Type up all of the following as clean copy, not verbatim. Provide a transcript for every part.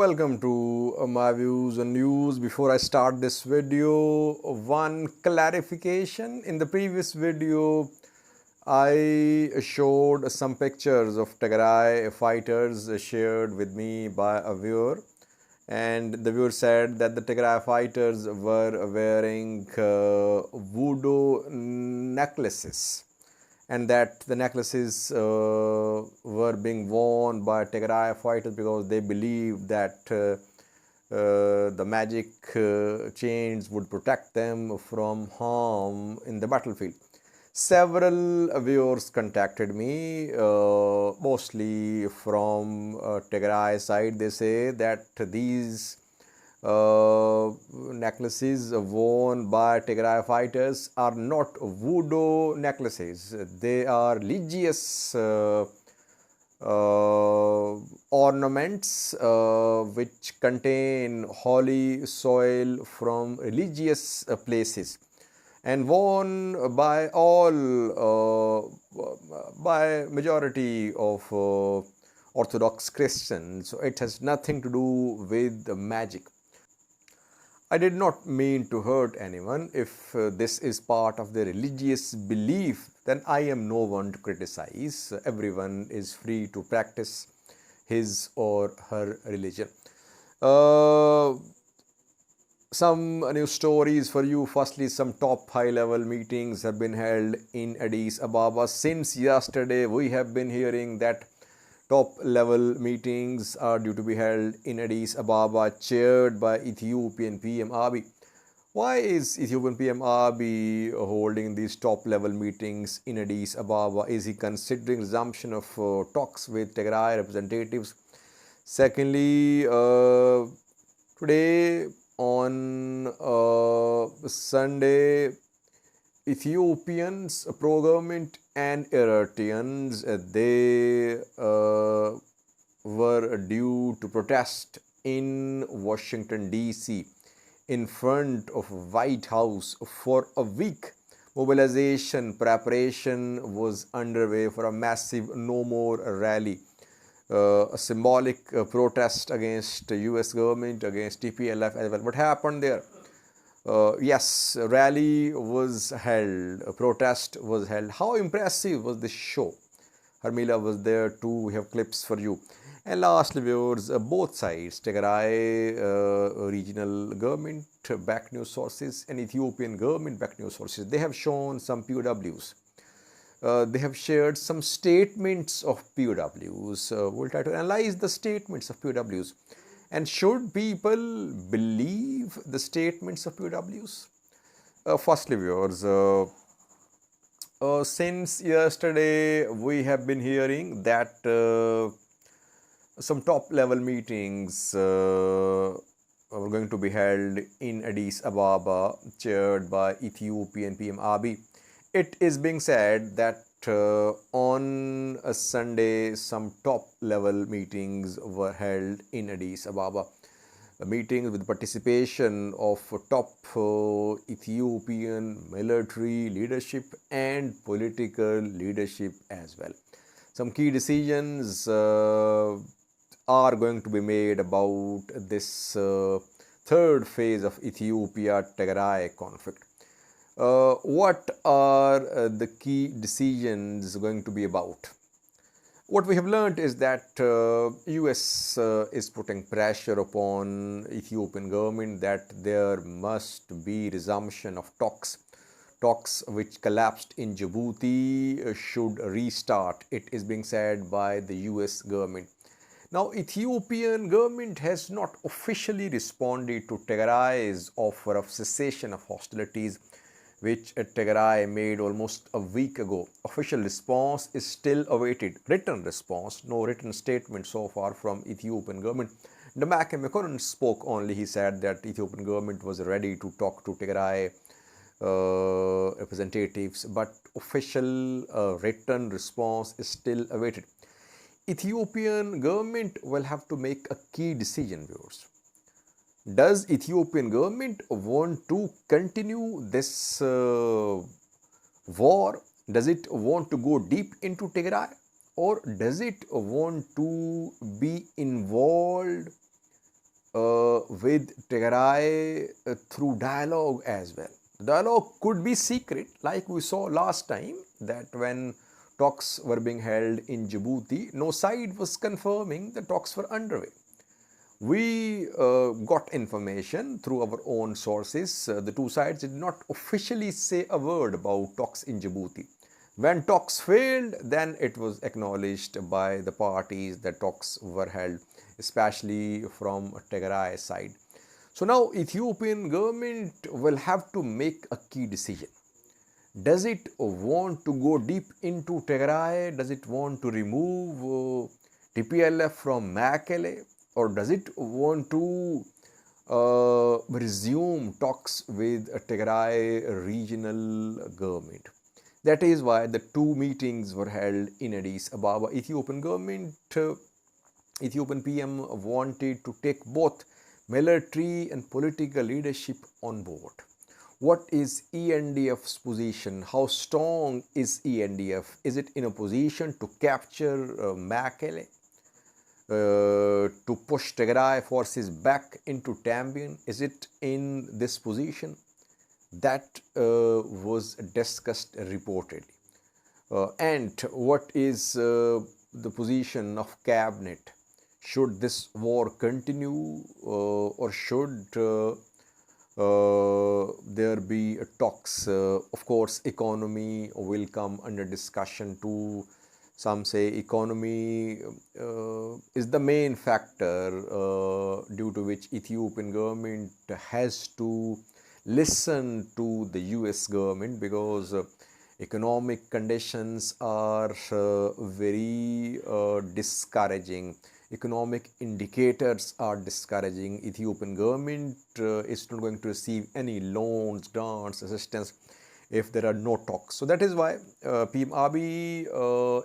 Welcome to my views and news. Before I start this video, one clarification. In the previous video, I showed some pictures of Tigray fighters shared with me by a viewer, and the viewer said that the Tigray fighters were wearing voodoo necklaces, and that the necklaces were being worn by Tigray fighters because they believed that the magic chains would protect them from harm in the battlefield. Several viewers contacted me, mostly from Tigray side. They say that these necklaces worn by Tigray fighters are not voodoo necklaces. They are religious ornaments which contain holy soil from religious places, and worn by by majority of Orthodox Christians. So it has nothing to do with magic. I did not mean to hurt anyone. If this is part of their religious belief, then I am no one to criticize. Everyone is free to practice his or her religion. Some news stories for you. Firstly, some top high-level meetings have been held in Addis Ababa. Since yesterday, we have been hearing that top-level meetings are due to be held in Addis Ababa, chaired by Ethiopian PM Abiy. Why is Ethiopian PM Abiy holding these top-level meetings in Addis Ababa? Is he considering resumption of talks with Tigray representatives? Secondly, today on Sunday, Ethiopians, pro-government and Eritreans, they were due to protest in Washington DC in front of White House for a week. Mobilization preparation was underway for a massive NoMore rally, a symbolic protest against the US government, against TPLF as well. What happened there? Yes, a rally was held, a protest was held. How impressive was this show? Harmila was there too. We have clips for you. And lastly, viewers, both sides, Tigray regional government backed news sources and Ethiopian government backed news sources, they have shown some POWs. They have shared some statements of POWs. We'll try to analyze the statements of POWs. And should people believe the statements of POWs? Firstly, viewers, since yesterday we have been hearing that some top-level meetings are going to be held in Addis Ababa, chaired by Ethiopian PM Abiy. It is being said that on a Sunday, some top-level meetings were held in Addis Ababa. Meetings with participation of top Ethiopian military leadership and political leadership as well. Some key decisions are going to be made about this third phase of Ethiopia Tigray conflict. What are the key decisions going to be about? What we have learned is that US is putting pressure upon Ethiopian government that there must be resumption of talks. Talks which collapsed in Djibouti should restart, it is being said by the US government. Now, Ethiopian government has not officially responded to Tigray's offer of cessation of hostilities, which Tigray made almost a week ago. Official response is still awaited. Written response, no written statement so far from Ethiopian government. Damak Mekonnen spoke only. He said that Ethiopian government was ready to talk to Tigray representatives, but official written response is still awaited. Ethiopian government will have to make a key decision, viewers. Does Ethiopian government want to continue this war? Does it want to go deep into Tigray? Or does it want to be involved with Tigray through dialogue as well. Dialogue could be secret, like we saw last time that when talks were being held in Djibouti, no side was confirming the talks were underway. We got information through our own sources. The two sides did not officially say a word about talks in Djibouti. When talks failed, then it was acknowledged by the parties that talks were held, especially from Tigray side. So now Ethiopian government will have to make a key decision. Does it want to go deep into Tigray? Does it want to remove TPLF from Mekelle? Or does it want to resume talks with Tigray regional government? That is why the two meetings were held in Addis Ababa. Ethiopian government, Ethiopian PM wanted to take both military and political leadership on board. What is ENDF's position? How strong is ENDF? Is it in a position to capture Mekelle? To push Tigray forces back into Tambian? Is it in this position? That was discussed reportedly. And what is the position of cabinet? Should this war continue or should there be talks? Of course, economy will come under discussion too. Some say economy is the main factor due to which Ethiopian government has to listen to the US government, because economic conditions are very discouraging. Economic indicators are discouraging. Ethiopian government is not going to receive any loans, grants, assistance if there are no talks. So that is why PM Abiy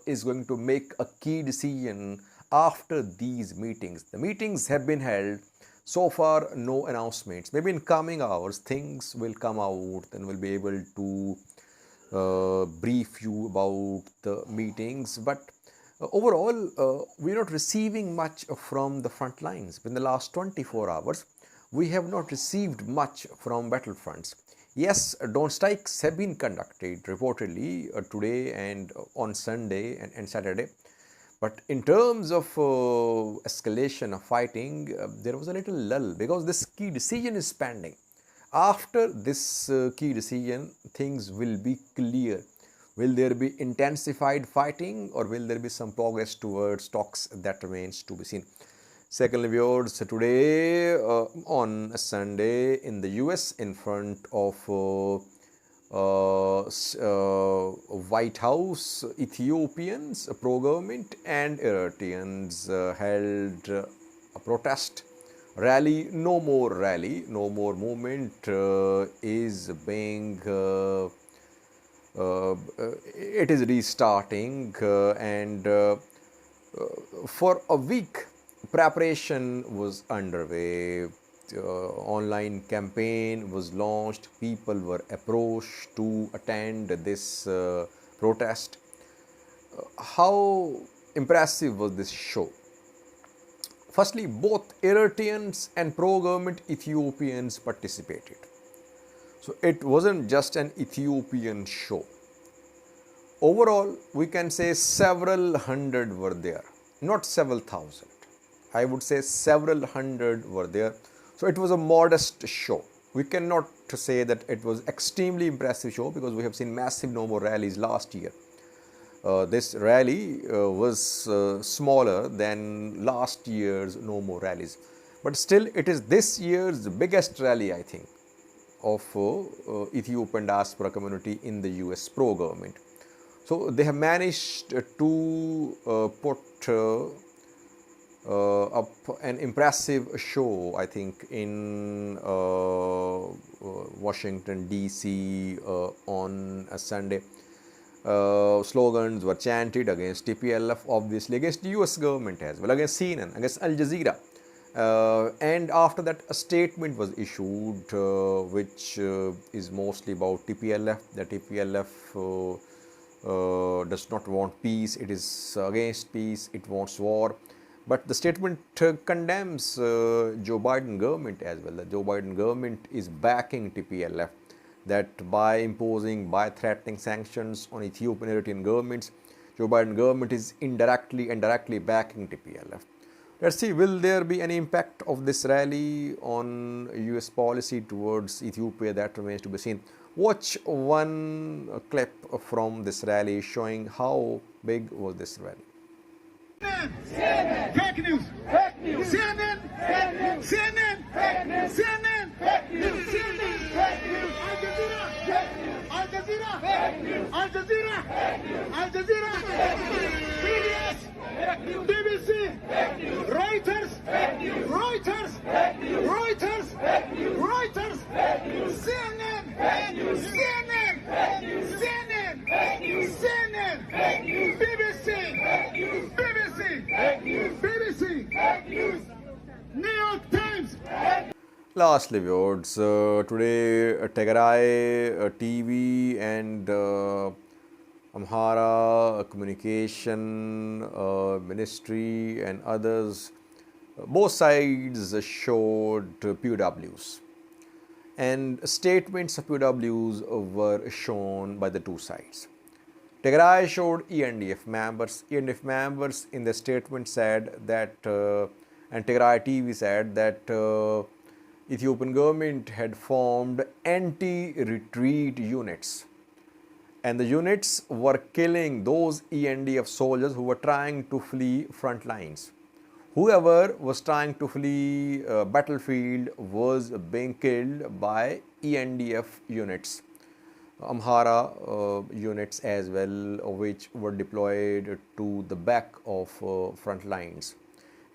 is going to make a key decision after these meetings. The meetings have been held. So far, no announcements. Maybe in coming hours, things will come out and we'll be able to brief you about the meetings. But overall, we're not receiving much from the front lines. In the last 24 hours, we have not received much from battlefronts. Yes, drone strikes have been conducted reportedly today and on Sunday and Saturday. But in terms of escalation of fighting, there was a little lull because this key decision is pending. After this key decision, things will be clear. Will there be intensified fighting or will there be some progress towards talks? That remains to be seen. Secondly, viewers, today on Sunday in the US, in front of White House, Ethiopians, pro-government and Eritreans held a protest rally, NoMore rally. NoMore movement is being, it is restarting and for a week preparation was underway. Online campaign was launched. People were approached to attend this protest. How impressive was this show? Firstly, both Eritreans and pro-government Ethiopians participated. So it wasn't just an Ethiopian show. Overall, we can say several hundred were there, not several thousand. I would say several hundred were there. So it was a modest show. We cannot say that it was extremely impressive show because we have seen massive NoMore rallies last year. This rally was smaller than last year's NoMore rallies. But still, it is this year's biggest rally, I think, of Ethiopian diaspora community in the US pro-government. So they have managed to put up an impressive show, I think, in Washington DC on a Sunday. Slogans were chanted against TPLF, obviously against the US government as well, against CNN, against Al Jazeera. And after that, a statement was issued which is mostly about TPLF. The TPLF does not want peace, it is against peace, it wants war. But the statement condemns Joe Biden government as well. The Joe Biden government is backing TPLF, that by imposing, by threatening sanctions on Ethiopian Eritrean governments, Joe Biden government is indirectly backing TPLF. Let's see, will there be any impact of this rally on US policy towards Ethiopia? That remains to be seen. Watch one clip from this rally showing how big was this rally. CNN, fake news, fake news. CNN, fake news. CNN, fake news. CNN, fake news. CNN, fake news. Al Jazeera, fake news. Al Jazeera, fake news. Al Jazeera, fake news. Al Jazeera, fake news. PBS, fake news. BBC, fake news. Reuters, fake news. Reuters, fake news. Reuters, fake news. Reuters, fake news. CNN, fake news. CNN, fake news. CNN, fake news. CNN, fake news. BBC, fake news. BBC, fake news. BBC, fake news. New York Times. Lastly, viewers, today Tigray TV and Amhara Communication Ministry and others, both sides showed POWs, and statements of POWs were shown by the two sides. Tigray showed ENDF members. ENDF members in the statement said that, and Tigray TV said that Ethiopian government had formed anti-retreat units, and the units were killing those ENDF soldiers who were trying to flee front lines. Whoever was trying to flee battlefield was being killed by ENDF units. Amhara units as well, which were deployed to the back of front lines.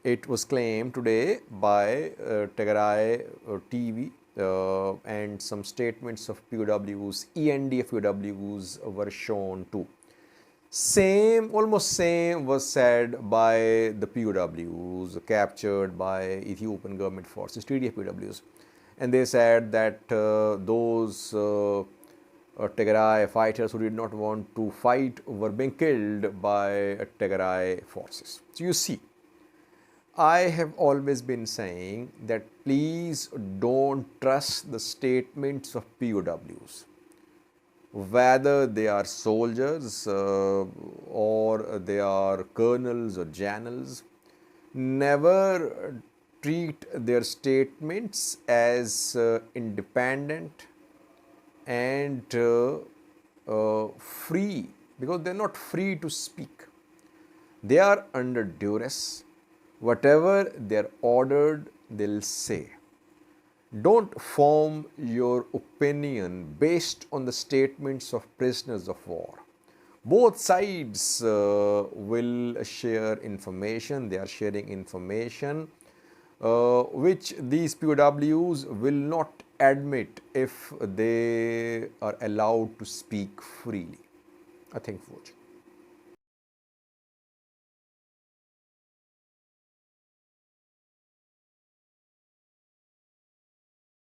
It was claimed today by Tigray TV and some statements of POWs, ENDF POWs were shown too. Almost same was said by the POWs captured by Ethiopian government forces, TDF POWs, and they said that those Tigray fighters who did not want to fight were being killed by Tigray forces. So you see, I have always been saying that please don't trust the statements of POWs, whether they are soldiers or they are colonels or generals. Never treat their statements as independent and free, because they are not free to speak. They are under duress. Whatever they are ordered, they'll say. Don't form your opinion based on the statements of prisoners of war. Both sides will share information. They are sharing information which these POWs will not admit if they are allowed to speak freely. I thank you for watching.